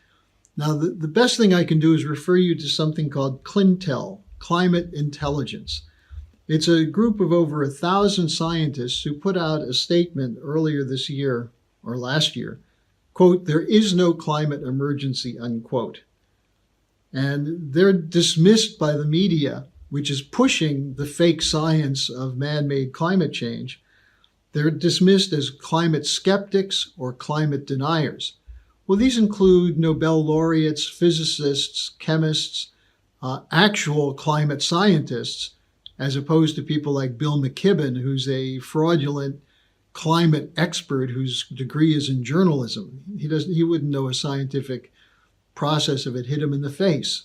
Now, the best thing I can do is refer you to something called ClinTel, Climate Intelligence. It's a group of over 1,000 scientists who put out a statement earlier this year, or last year, quote, "There is no climate emergency," unquote. And they're dismissed by the media, which is pushing the fake science of man-made climate change. They're dismissed as climate skeptics or climate deniers. Well, these include Nobel laureates, physicists, chemists, actual climate scientists, as opposed to people like Bill McKibben, who's a fraudulent climate expert whose degree is in journalism. He wouldn't know a scientific process if it hit him in the face.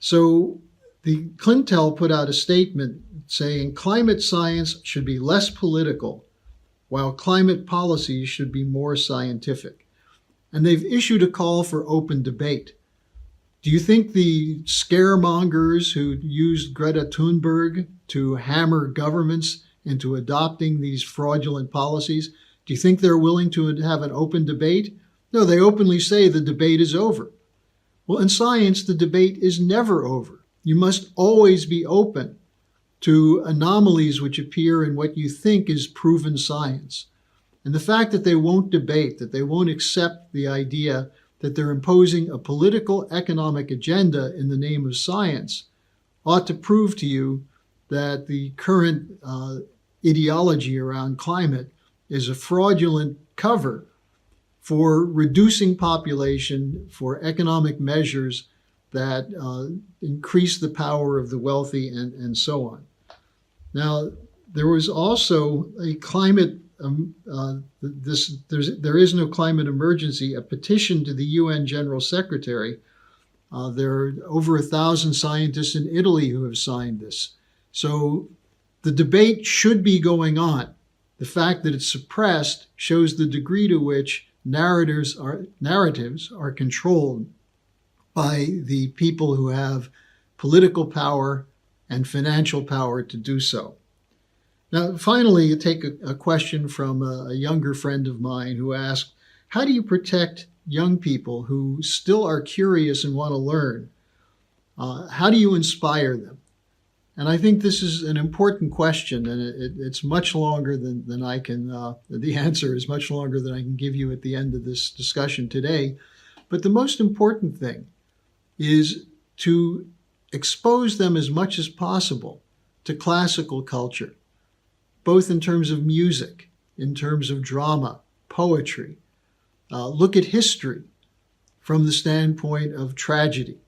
So the ClinTel put out a statement saying climate science should be less political, while climate policies should be more scientific. And they've issued a call for open debate. Do you think the scaremongers who used Greta Thunberg to hammer governments into adopting these fraudulent policies, do you think they're willing to have an open debate? No, they openly say the debate is over. Well, in science, the debate is never over. You must always be open to anomalies which appear in what you think is proven science. And the fact that they won't debate, that they won't accept the idea that they're imposing a political economic agenda in the name of science, ought to prove to you that the current ideology around climate is a fraudulent cover for reducing population, for economic measures that increase the power of the wealthy, and so on. Now, there was also a climate, there is no climate emergency, a petition to the UN General Secretary. There are over 1,000 scientists in Italy who have signed this. So the debate should be going on. The fact that it's suppressed shows the degree to which narratives are controlled by the people who have political power and financial power to do so. Now, finally, you take a question from a younger friend of mine who asked, how do you protect young people who still are curious and want to learn? How do you inspire them? And I think this is an important question, and it's much longer than I can, the answer is much longer than I can give you at the end of this discussion today. But the most important thing is to expose them as much as possible to classical culture, both in terms of music, in terms of drama, poetry. Look at history from the standpoint of tragedy.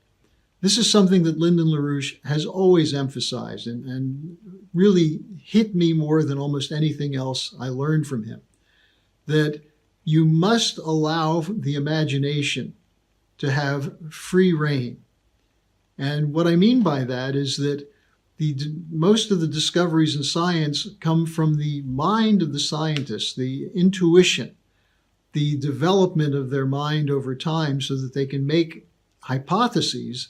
This is something that Lyndon LaRouche has always emphasized and really hit me more than almost anything else I learned from him, that you must allow the imagination to have free rein. And what I mean by that is that most of the discoveries in science come from the mind of the scientist, the intuition, the development of their mind over time so that they can make hypotheses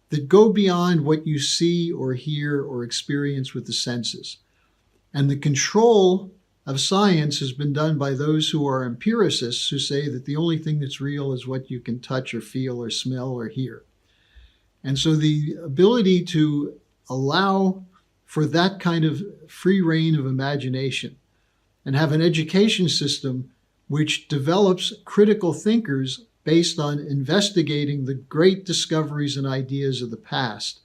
that go beyond what you see or hear or experience with the senses. And the control of science has been done by those who are empiricists, who say that the only thing that's real is what you can touch or feel or smell or hear. And so the ability to allow for that kind of free rein of imagination and have an education system which develops critical thinkers based on investigating the great discoveries and ideas of the past.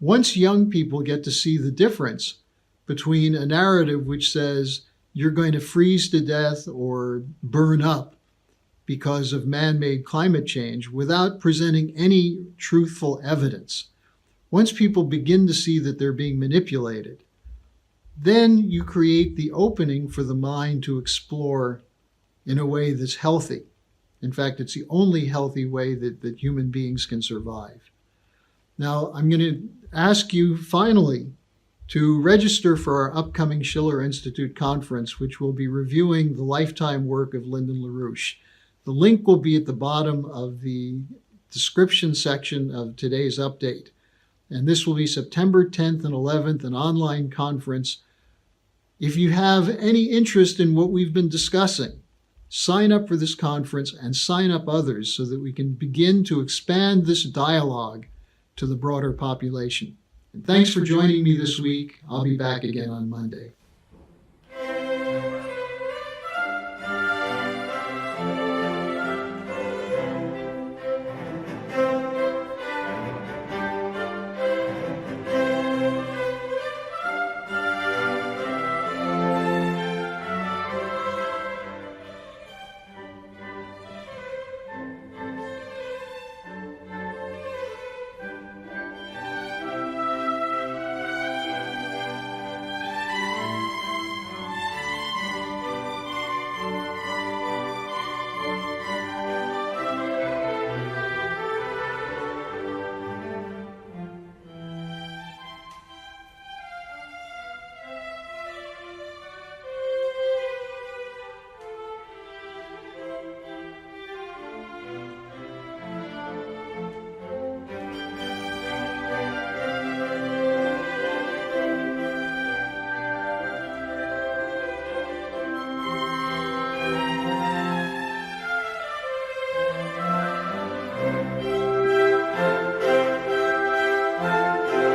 Once young people get to see the difference between a narrative which says you're going to freeze to death or burn up because of man-made climate change without presenting any truthful evidence, once people begin to see that they're being manipulated, then you create the opening for the mind to explore in a way that's healthy. In fact, it's the only healthy way that human beings can survive. Now, I'm going to ask you finally to register for our upcoming Schiller Institute conference, which will be reviewing the lifetime work of Lyndon LaRouche. The link will be at the bottom of the description section of today's update. And this will be September 10th and 11th, an online conference. If you have any interest in what we've been discussing, sign up for this conference and sign up others so that we can begin to expand this dialogue to the broader population. And thanks for joining me this week. I'll be back again on Monday.